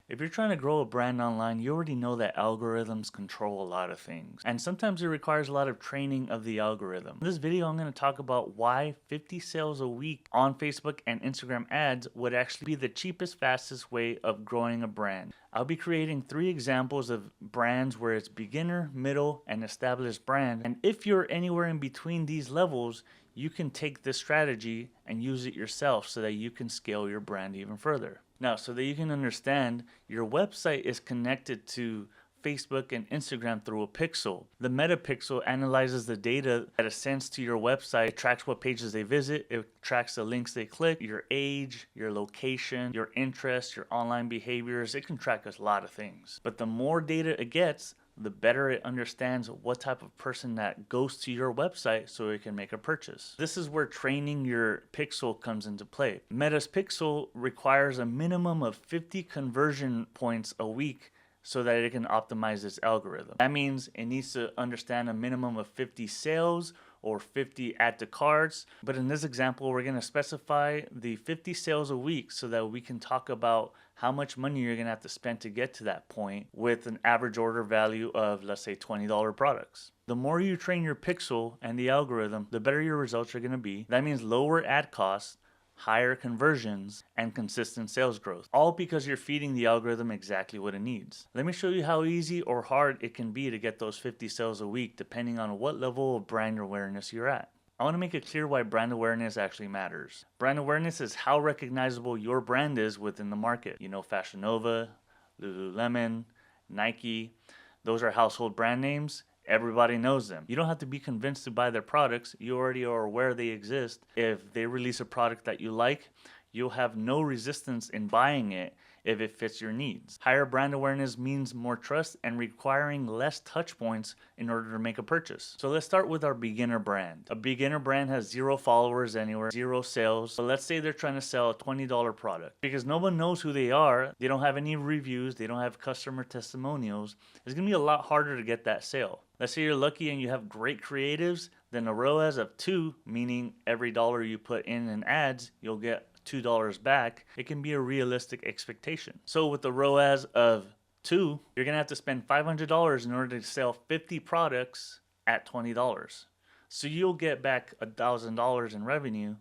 If you're trying to grow a brand online, you already know that algorithms control a lot of things. And sometimes it requires a lot of training of the algorithm. In this video, I'm going to talk about why 50 sales a week on Facebook and Instagram ads would actually be the cheapest, fastest way of growing a brand. I'll be creating 3 examples of brands where it's beginner, middle, and established brand. And if you're anywhere in between these levels, you can take this strategy and use it yourself so that you can scale your brand even further. Now, so that you can understand, your website is connected to Facebook and Instagram through a pixel. The meta pixel analyzes the data that it sends to your website. It tracks what pages they visit. It tracks the links they click, your age, your location, your interests, your online behaviors. It can track a lot of things. But the more data it gets, the better it understands what type of person that goes to your website so it can make a purchase. This is where training your pixel comes into play. Meta's pixel requires a minimum of 50 conversion points a week so that it can optimize its algorithm. That means it needs to understand a minimum of 50 sales or 50 add to carts. But in this example, we're going to specify the 50 sales a week so that we can talk about how much money you're going to have to spend to get to that point with an average order value of, let's say, $20 products. The more you train your pixel and the algorithm, the better your results are going to be. That means lower ad costs, higher conversions, and consistent sales growth, all because you're feeding the algorithm exactly what it needs. Let me show you how easy or hard it can be to get those 50 sales a week depending on what level of brand awareness you're at. I want to make it clear why brand awareness actually matters. Brand awareness is how recognizable your brand is within the market. You know, Fashion Nova, Lululemon, Nike, those are household brand names. Everybody knows them. You don't have to be convinced to buy their products. You already are aware they exist. If they release a product that you like, you'll have no resistance in buying it if it fits your needs. Higher brand awareness means more trust and requiring less touch points in order to make a purchase. So let's start with our beginner brand. A beginner brand has 0 followers anywhere, 0 sales. So let's say they're trying to sell a $20 product. Because no one knows who they are, they don't have any reviews, they don't have customer testimonials, it's gonna be a lot harder to get that sale. Let's say you're lucky and you have great creatives, then a ROAS of 2, meaning every dollar you put in ads, you'll get $2 back. It can be a realistic expectation. So with the ROAS of 2, you're gonna have to spend $500 in order to sell 50 products at $20. So you'll get back $1,000 in revenue,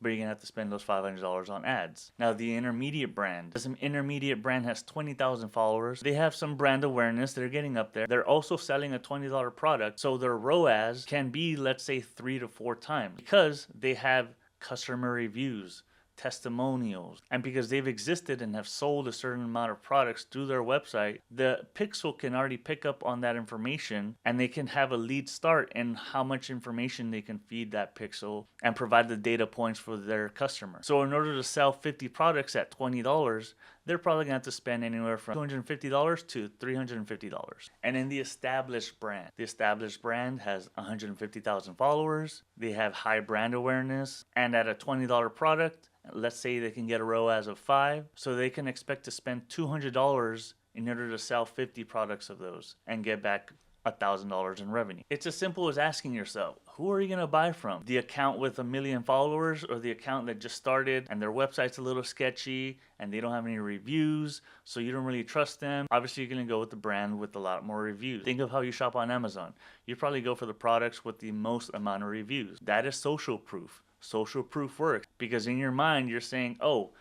but you're gonna have to spend those $500 on ads. Now the intermediate brand. Some intermediate brand has 20,000 followers. They have some brand awareness. They're getting up there. They're also selling a $20 product. So their ROAS can be, let's say, 3 to 4 times because they have customer reviews, testimonials, and because they've existed and have sold a certain amount of products through their website, the pixel can already pick up on that information and they can have a lead start in how much information they can feed that pixel and provide the data points for their customer. So in order to sell 50 products at $20, they're probably gonna have to spend anywhere from $250 to $350. And in the established brand has 150,000 followers. They have high brand awareness, and at a $20 product, let's say they can get a ROAS of 5, so they can expect to spend $200 in order to sell 50 products of those and get back $1,000 in revenue. It's as simple as asking yourself, who are you going to buy from? The account with 1 million followers or the account that just started and their website's a little sketchy and they don't have any reviews, so you don't really trust them? Obviously, you're going to go with the brand with a lot more reviews. Think of how you shop on Amazon. You probably go for the products with the most amount of reviews. That is social proof. Social proof works because in your mind, you're saying, oh,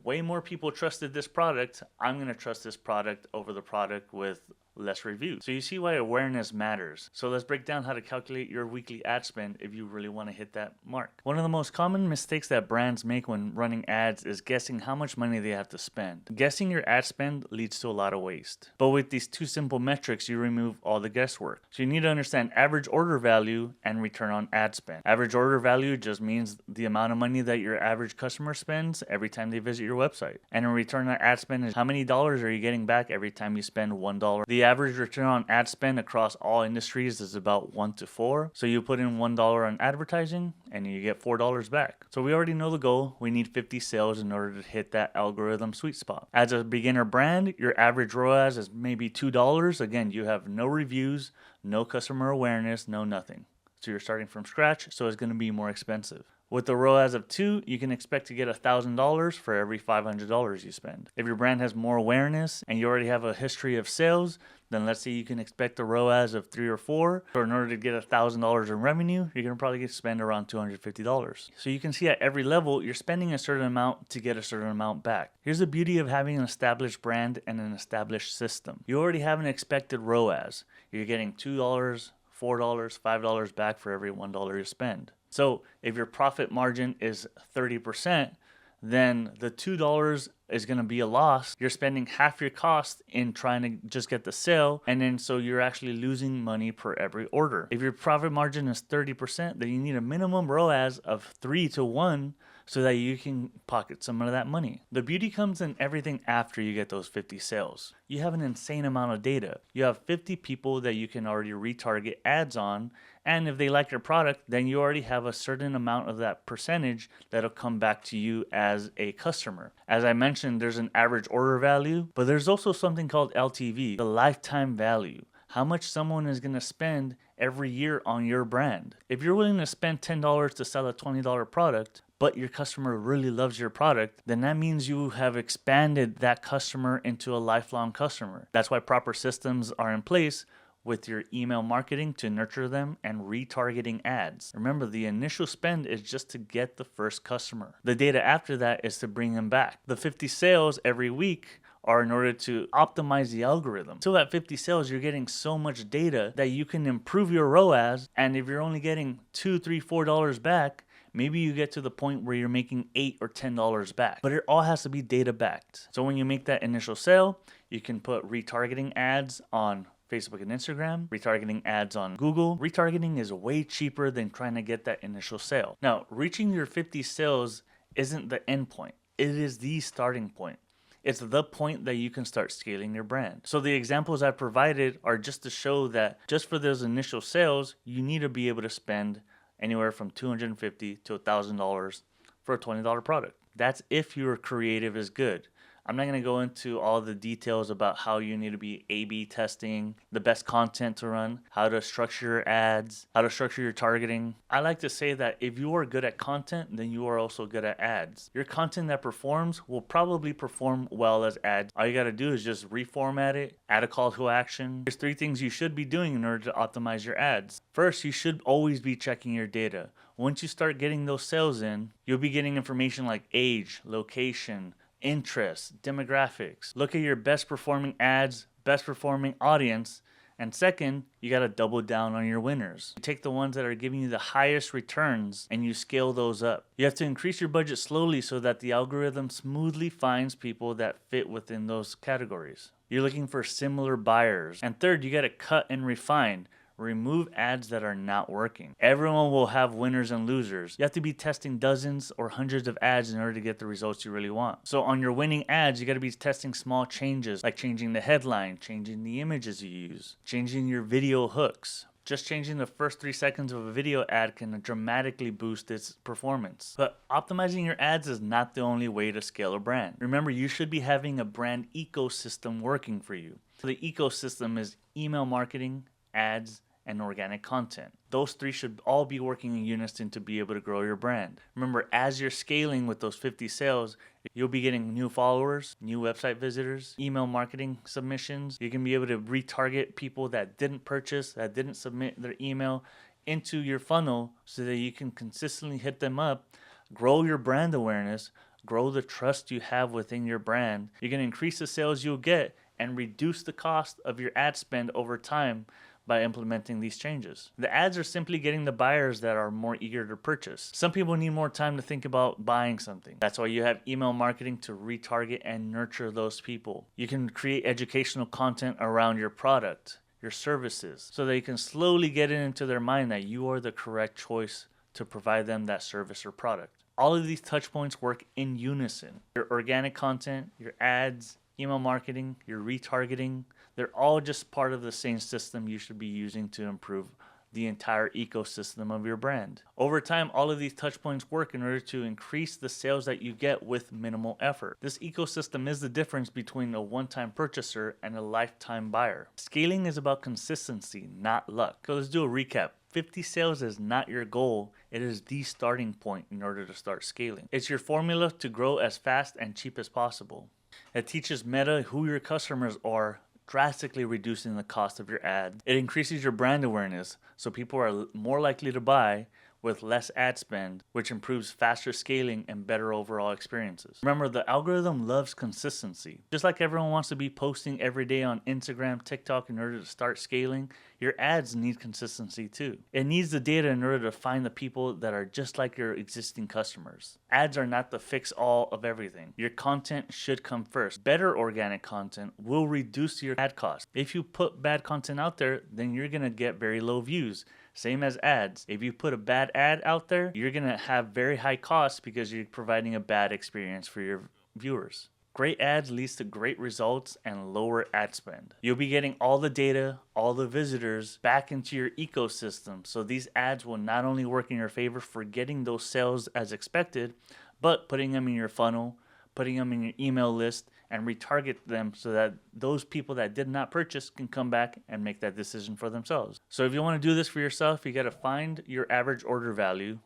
way more people trusted this product. I'm going to trust this product over the product with less reviews. So you see why awareness matters. So let's break down how to calculate your weekly ad spend if you really want to hit that mark. One of the most common mistakes that brands make when running ads is guessing how much money they have to spend. Guessing your ad spend leads to a lot of waste. But with these 2 simple metrics, you remove all the guesswork. So you need to understand average order value and return on ad spend. Average order value just means the amount of money that your average customer spends every time they visit your website. And a return on ad spend is how many dollars are you getting back every time you spend $1. The average return on ad spend across all industries is about 1 to 4. So you put in $1 on advertising and you get $4 back. So we already know the goal. We need 50 sales in order to hit that algorithm sweet spot. As a beginner brand, your average ROAS is maybe $2. Again, you have no reviews, no customer awareness, no nothing. So you're starting from scratch, so it's going to be more expensive. With a ROAS of 2, you can expect to get $1,000 for every $500 you spend. If your brand has more awareness and you already have a history of sales, then let's say you can expect a ROAS of 3 or 4. So in order to get $1,000 in revenue, you're going to probably spend around $250. So you can see at every level, you're spending a certain amount to get a certain amount back. Here's the beauty of having an established brand and an established system. You already have an expected ROAS. You're getting $2, $4, $5 back for every $1 you spend. So if your profit margin is 30%, then the $2 is going to be a loss. You're spending half your cost in trying to just get the sale, and then so you're actually losing money per every order. If your profit margin is 30%, then you need a minimum ROAS of 3 to 1 so that you can pocket some of that money. The beauty comes in everything after you get those 50 sales. You have an insane amount of data. You have 50 people that you can already retarget ads on, and if they like your product, then you already have a certain amount of that percentage that'll come back to you as a customer. As I mentioned, there's an average order value, but there's also something called LTV, the lifetime value. How much someone is going to spend every year on your brand. If you're willing to spend $10 to sell a $20 product, but your customer really loves your product, then that means you have expanded that customer into a lifelong customer. That's why proper systems are in place with your email marketing to nurture them and retargeting ads. Remember, the initial spend is just to get the first customer. The data after that is to bring them back. The 50 sales every week are in order to optimize the algorithm. So at 50 sales, you're getting so much data that you can improve your ROAS. And if you're only getting $2, $3, $4 back, maybe you get to the point where you're making $8 or $10 back. But it all has to be data backed. So when you make that initial sale, you can put retargeting ads on Facebook and Instagram, retargeting ads on Google. Retargeting is way cheaper than trying to get that initial sale. Now, reaching your 50 sales isn't the end point. It is the starting point. It's the point that you can start scaling your brand. So the examples I provided are just to show that just for those initial sales, you need to be able to spend anywhere from $250 to $1,000 for a $20 product. That's if your creative is good. I'm not going to go into all the details about how you need to be A/B testing, the best content to run, how to structure your ads, how to structure your targeting. I like to say that if you are good at content, then you are also good at ads. Your content that performs will probably perform well as ads. All you got to do is just reformat it, add a call to action. There's 3 things you should be doing in order to optimize your ads. First, you should always be checking your data. Once you start getting those sales in, you'll be getting information like age, location, interests, demographics. Look at your best performing ads, best performing audience. And second, you got to double down on your winners. You take the ones that are giving you the highest returns and you scale those up. You have to increase your budget slowly so that the algorithm smoothly finds people that fit within those categories. You're looking for similar buyers. And third, you got to cut and refine. Remove ads that are not working. Everyone will have winners and losers. You have to be testing dozens or hundreds of ads in order to get the results you really want. So on your winning ads, you got to be testing small changes like changing the headline, changing the images you use, changing your video hooks. Just changing the first 3 seconds of a video ad can dramatically boost its performance. But optimizing your ads is not the only way to scale a brand. Remember, you should be having a brand ecosystem working for you. So the ecosystem is email marketing, ads, and organic content. Those 3 should all be working in unison to be able to grow your brand. Remember, as you're scaling with those 50 sales, you'll be getting new followers, new website visitors, email marketing submissions. You can be able to retarget people that didn't purchase, that didn't submit their email into your funnel so that you can consistently hit them up, grow your brand awareness, grow the trust you have within your brand. You're going to increase the sales you'll get and reduce the cost of your ad spend over time by implementing these changes. The ads are simply getting the buyers that are more eager to purchase. Some people need more time to think about buying something. That's why you have email marketing to retarget and nurture those people. You can create educational content around your product, your services, so that you can slowly get it into their mind that you are the correct choice to provide them that service or product. All of these touch points work in unison. Your organic content, your ads, email marketing, your retargeting, they're all just part of the same system you should be using to improve the entire ecosystem of your brand. Over time, all of these touch points work in order to increase the sales that you get with minimal effort. This ecosystem is the difference between a one-time purchaser and a lifetime buyer. Scaling is about consistency, not luck. So let's do a recap. 50 sales is not your goal, it is the starting point in order to start scaling. It's your formula to grow as fast and cheap as possible. It teaches Meta who your customers are, drastically reducing the cost of your ads. It increases your brand awareness, so people are more likely to buy with less ad spend, which improves faster scaling and better overall experiences. Remember, the algorithm loves consistency. Just like everyone wants to be posting every day on Instagram, TikTok in order to start scaling, your ads need consistency too. It needs the data in order to find the people that are just like your existing customers. Ads are not the fix-all of everything. Your content should come first. Better organic content will reduce your ad cost. If you put bad content out there, then you're gonna get very low views. Same as ads. If you put a bad ad out there, you're going to have very high costs because you're providing a bad experience for your viewers. Great ads leads to great results and lower ad spend. You'll be getting all the data, all the visitors back into your ecosystem. So these ads will not only work in your favor for getting those sales as expected, but putting them in your funnel, putting them in your email list, and retarget them so that those people that did not purchase can come back and make that decision for themselves. So if you want to do this for yourself, you got to find your average order value.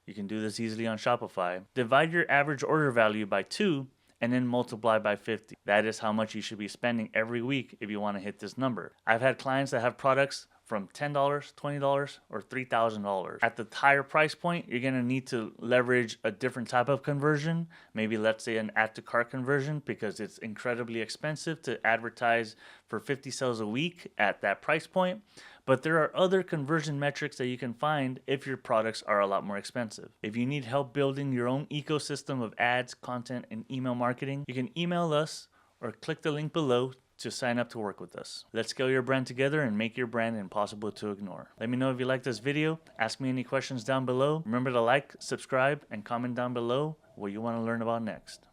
You can do this easily on Shopify. Divide your average order value by 2 and then multiply by 50. That is how much you should be spending every week if you want to hit this number. I've had clients that have products from $10, $20, or $3,000. At the higher price point, you're gonna need to leverage a different type of conversion. Maybe let's say an add to cart conversion, because it's incredibly expensive to advertise for 50 sales a week at that price point. But there are other conversion metrics that you can find if your products are a lot more expensive. If you need help building your own ecosystem of ads, content, and email marketing, you can email us or click the link below to sign up to work with us. Let's scale your brand together and make your brand impossible to ignore. Let me know if you like this video. Ask me any questions down below. Remember to like, subscribe, and comment down below what you want to learn about next.